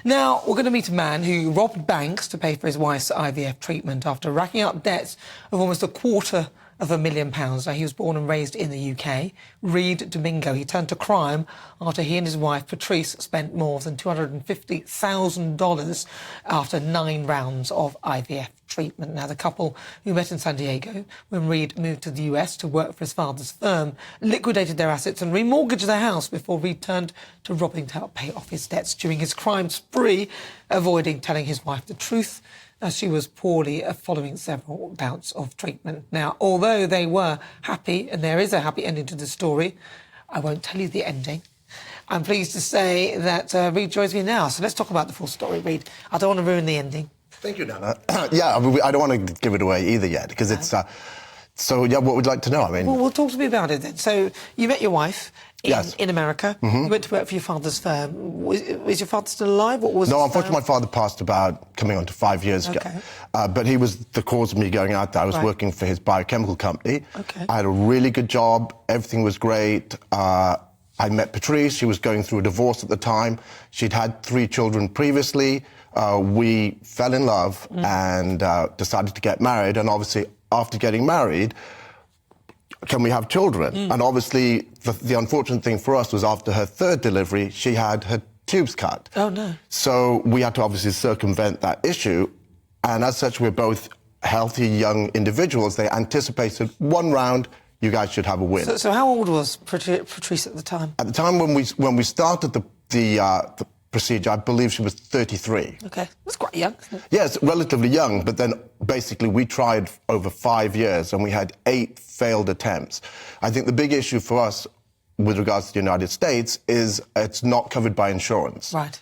Now, we're going to meet a man who robbed banks to pay for his wife's IVF treatment after racking up debts of almost £250,000. Now, he was born and raised in the UK. Reed Domingo. He turned to crime after he and his wife, Patrice, spent more than $250,000 after 9 rounds of IVF treatment. Now, the couple who met in San Diego when Reed moved to the US to work for his father's firm liquidated their assets and remortgaged their house before Reed turned to robbing to help pay off his debts during his crime spree, avoiding telling his wife the truth as she was poorly following several bouts of treatment. Now, although they were happy, and there is a happy ending to the story, I won't tell you the ending. I'm pleased to say that Reed joins me now. So let's talk about the full story, Reed. I don't want to ruin the ending. Thank you, Nana. Yeah, I don't want to give it away either yet, because it's... So, yeah, what would you like to know? I mean... Well, talk to me about it then. So, you met your wife in America. Mm-hmm. You went to work for your father's firm. Was your father still alive? What was No, unfortunately, my father passed about coming on to 5 years ago. But he was the cause of me going out there. I was working for his biochemical company. I had a really good job. Everything was great. I met Patrice. She was going through a divorce at the time. She'd had 3 children previously. We fell in love and decided to get married. And obviously, after getting married, can we have children? And obviously, the unfortunate thing for us was after her 3rd delivery, she had her tubes cut. Oh, no. So we had to obviously circumvent that issue. And as such, we're both healthy, young individuals. They anticipated 1 round, you guys should have a win. So how old was Patrice at the time? At the time when we started the procedure, I believe she was 33. OK, that's quite young, isn't it? Yes, relatively young, but then basically we tried over 5 years and we had 8 failed attempts. I think the big issue for us with regards to the United States is it's not covered by insurance. Right.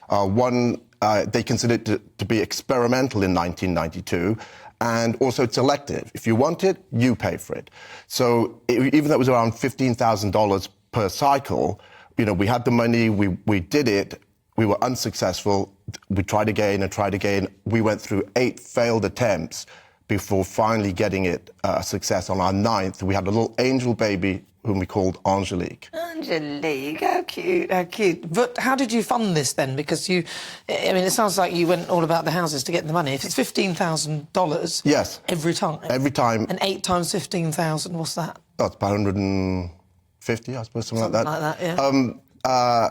They consider it to be experimental in 1992, and also it's elective. If you want it, you pay for it. So even though it was around $15,000 per cycle, you know, we had the money, we did it. We were unsuccessful. We tried again and tried again. We went through 8 failed attempts before finally getting it a success. On our 9th, we had a little angel baby whom we called Angelique. Angelique, how cute, how cute. But how did you fund this then? Because I mean, it sounds like you went all about the houses to get the money. If it's $15,000... Yes. Every time? Every time. And 8 times 15,000, what's that? Oh, it's about 150, I suppose, something like that. Like that, yeah.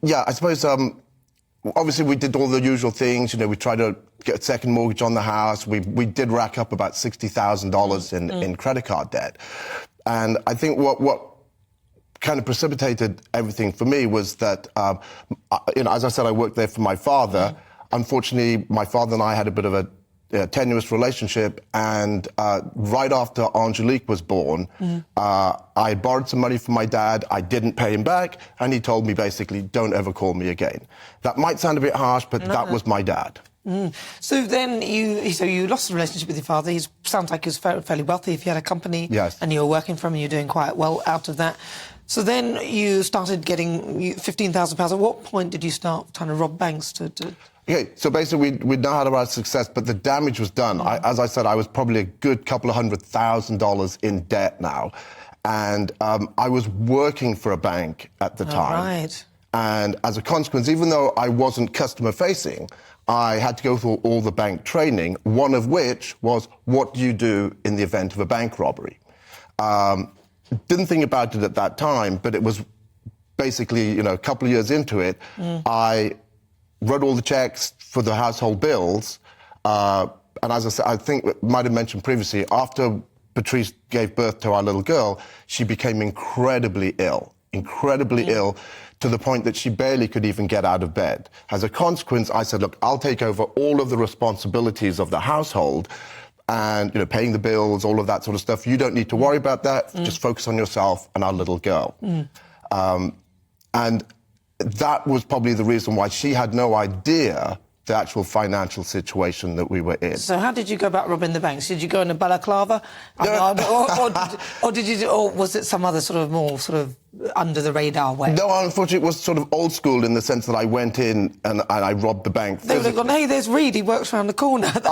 Yeah, I suppose, obviously we did all the usual things. You know, we tried to get a second mortgage on the house. We did rack up about $60,000 in credit card debt. And I think what kind of precipitated everything for me was that, you know, as I said, I worked there for my father. Unfortunately, my father and I had a bit of a tenuous relationship, and right after Angelique was born, I borrowed some money from my dad. I didn't pay him back, and he told me basically, don't ever call me again. That might sound a bit harsh, but that was my dad. So then you lost the relationship with your father. He sounds like he was fairly wealthy if you had a company. Yes. And you were working for him and you're doing quite well out of that. So then you started getting £15,000. At what point did you start trying to rob banks to... Okay, so basically we now had our success, but the damage was done. As I said, I was probably a good couple of $100,000 in debt now. And I was working for a bank at the time. Right. And as a consequence, even though I wasn't customer-facing, I had to go through all the bank training, one of which was, what do you do in the event of a bank robbery? Didn't think about it at that time, but it was basically, you know, a couple of years into it, I wrote all the checks for the household bills. And as I said, I think I might have mentioned previously, after Patrice gave birth to our little girl, she became incredibly ill, to the point that she barely could even get out of bed. As a consequence, I said, look, I'll take over all of the responsibilities of the household and, you know, paying the bills, all of that sort of stuff. You don't need to worry about that. Just focus on yourself and our little girl. And that was probably the reason why she had no idea the actual financial situation that we were in. So how did you go about robbing the banks? Did you go in a balaclava? Or was it some other sort of more under the radar way? No, unfortunately, it was sort of old school in the sense that I went in and I robbed the bank. They would have gone, hey, there's Reed, he works around the corner. That's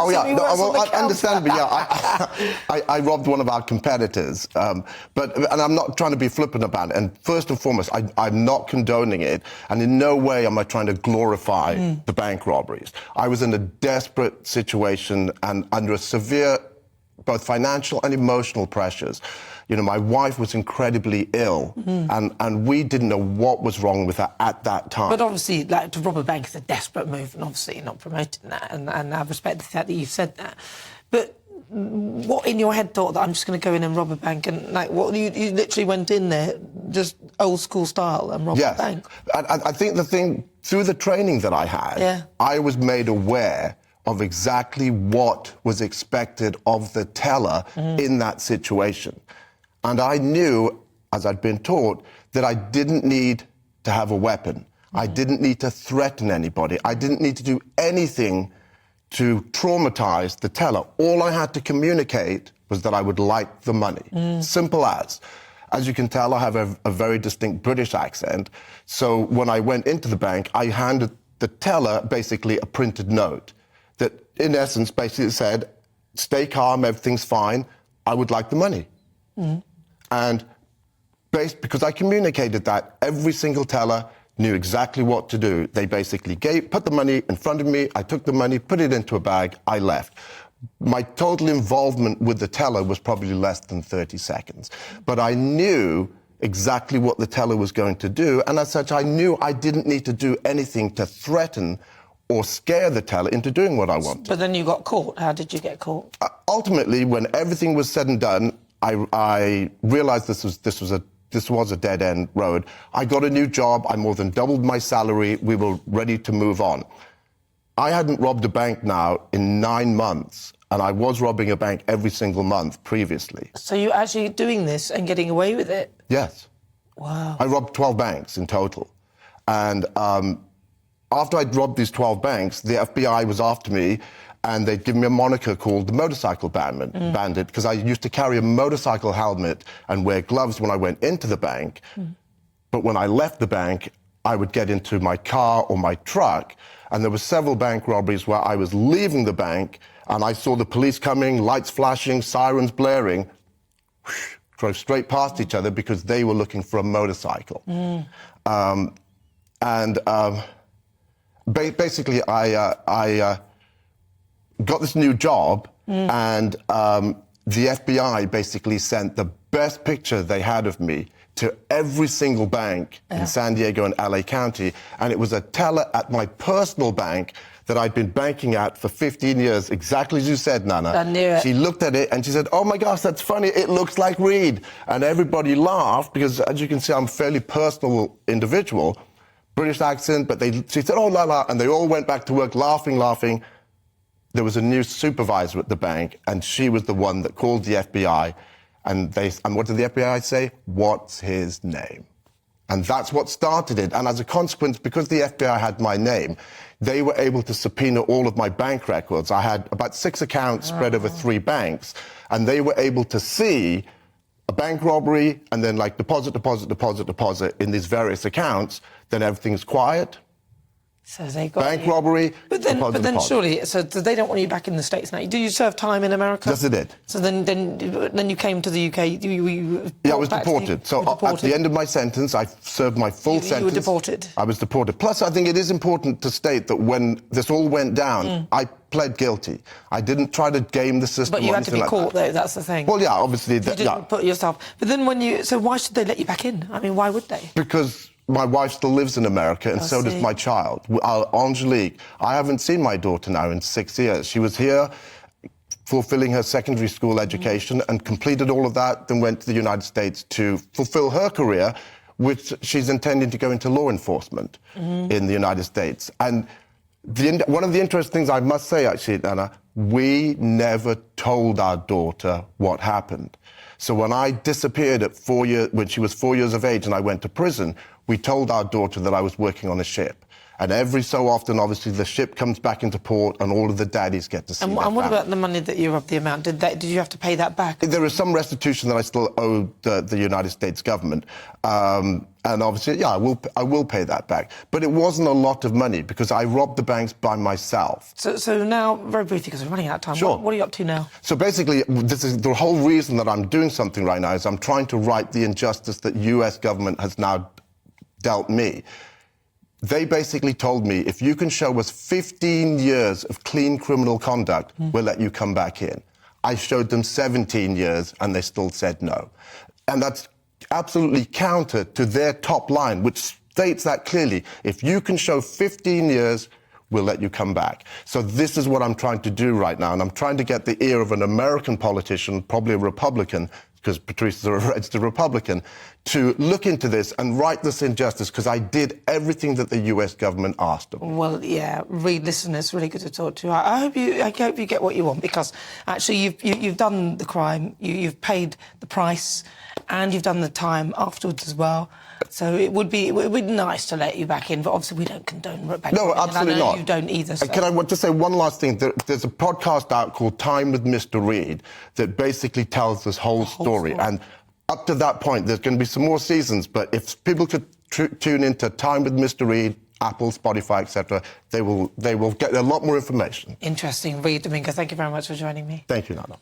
Understandably, I robbed one of our competitors. And I'm not trying to be flippant about it. And first and foremost, I'm not condoning it. And in no way am I trying to glorify the bank robberies. I was in a desperate situation and under a severe both financial and emotional pressures. You know, my wife was incredibly ill, and we didn't know what was wrong with her at that time. But obviously, like, to rob a bank is a desperate move, and obviously you're not promoting that, and I respect the fact that you said that. But what in your head thought that I'm just going to go in and rob a bank? And, like, what, you literally went in there, just old school style, and robbed a bank? I think the thing, through the training that I had, I was made aware of exactly what was expected of the teller in that situation. And I knew, as I'd been taught, that I didn't need to have a weapon. I didn't need to threaten anybody. I didn't need to do anything to traumatize the teller. All I had to communicate was that I would like the money. Simple as. As you can tell, I have a very distinct British accent. So when I went into the bank, I handed the teller basically a printed note that, in essence, basically said, stay calm, everything's fine, I would like the money. And because I communicated that, every single teller knew exactly what to do. They basically put the money in front of me, I took the money, put it into a bag, I left. My total involvement with the teller was probably less than 30 seconds. But I knew exactly what the teller was going to do, and as such, I knew I didn't need to do anything to threaten or scare the teller into doing what I wanted. But then you got caught. How did you get caught? Ultimately, when everything was said and done, I realized this was a dead-end road. I got a new job. I more than doubled my salary. We were ready to move on. I hadn't robbed a bank now in 9 months, and I was robbing a bank every single month previously. So you're actually doing this and getting away with it? Yes. Wow. I robbed 12 banks in total. And after I'd robbed these 12 banks, the FBI was after me, and they'd given me a moniker called the Motorcycle Bandit, because I used to carry a motorcycle helmet and wear gloves when I went into the bank. But when I left the bank, I would get into my car or my truck, and there were several bank robberies where I was leaving the bank, and I saw the police coming, lights flashing, sirens blaring, drove straight past each other because they were looking for a motorcycle. Basically, I got this new job, and the FBI basically sent the best picture they had of me to every single bank in San Diego and LA County, and it was a teller at my personal bank that I'd been banking at for 15 years, exactly as you said, Nana. I knew it. She looked at it and she said, oh my gosh, that's funny, it looks like Reed. And everybody laughed because, as you can see, I'm a fairly personal individual, British accent, but she said, oh, la la, and they all went back to work laughing. There was a new supervisor at the bank, and she was the one that called the FBI, and what did the FBI say? What's his name? And that's what started it. And as a consequence, because the FBI had my name, they were able to subpoena all of my bank records. I had about 6 accounts spread over 3 banks, and they were able to see a bank robbery and then like deposit in these various accounts. Then everything's quiet. So they got bank robbery. But then surely, so they don't want you back in the States now. Did you serve time in America? Yes, I did. So then you came to the UK. I was deported. At the end of my sentence, I served my full sentence. You were deported. I was deported. Plus, I think it is important to state that when this all went down, I pled guilty. I didn't try to game the system. But you had to be caught, though. That's the thing. Well, yeah, obviously. You didn't put yourself. But then so why should they let you back in? I mean, why would they? Because my wife still lives in America, and so does my child, Angelique. I haven't seen my daughter now in 6 years. She was here fulfilling her secondary school education and completed all of that, then went to the United States to fulfill her career, which she's intending to go into law enforcement in the United States. And one of the interesting things I must say, actually, Anna, we never told our daughter what happened. So when I disappeared at 4 years, when she was 4 years of age and I went to prison, we told our daughter that I was working on a ship. And every so often, obviously, the ship comes back into port and all of the daddies get to see And their what family. about the money that you robbed, the amount? Did you have to pay that back? There is some restitution that I still owe the United States government. And obviously, yeah, I will pay that back. But it wasn't a lot of money because I robbed the banks by myself. So now, very briefly, because we're running out of time, Sure. what are you up to now? So basically, this is the whole reason that I'm doing something right now is I'm trying to right the injustice that US government has now dealt me. They basically told me, if you can show us 15 years of clean criminal conduct, we'll let you come back in. I showed them 17 years and they still said no. And that's absolutely counter to their top line, which states that clearly. If you can show 15 years, we'll let you come back. So this is what I'm trying to do right now. And I'm trying to get the ear of an American politician, probably a Republican, because Patrice is a registered Republican, to look into this and right this injustice, because I did everything that the US government asked of me. Well, yeah, Reed, listen, it's really good to talk to you. I hope you get what you want, because actually you've done the crime, you've paid the price, and you've done the time afterwards as well. So it would be nice to let you back in, but obviously we don't condone bank No, robbing, absolutely and I know not. you don't either. So. Can I just say one last thing? There's a podcast out called Time with Mr. Reed that basically tells this whole story. And up to that point, there's going to be some more seasons, but if people could tune into Time with Mr. Reed, Apple, Spotify, etc., they will get a lot more information. Interesting. Reed Domingo, thank you very much for joining me. Thank you, Nana.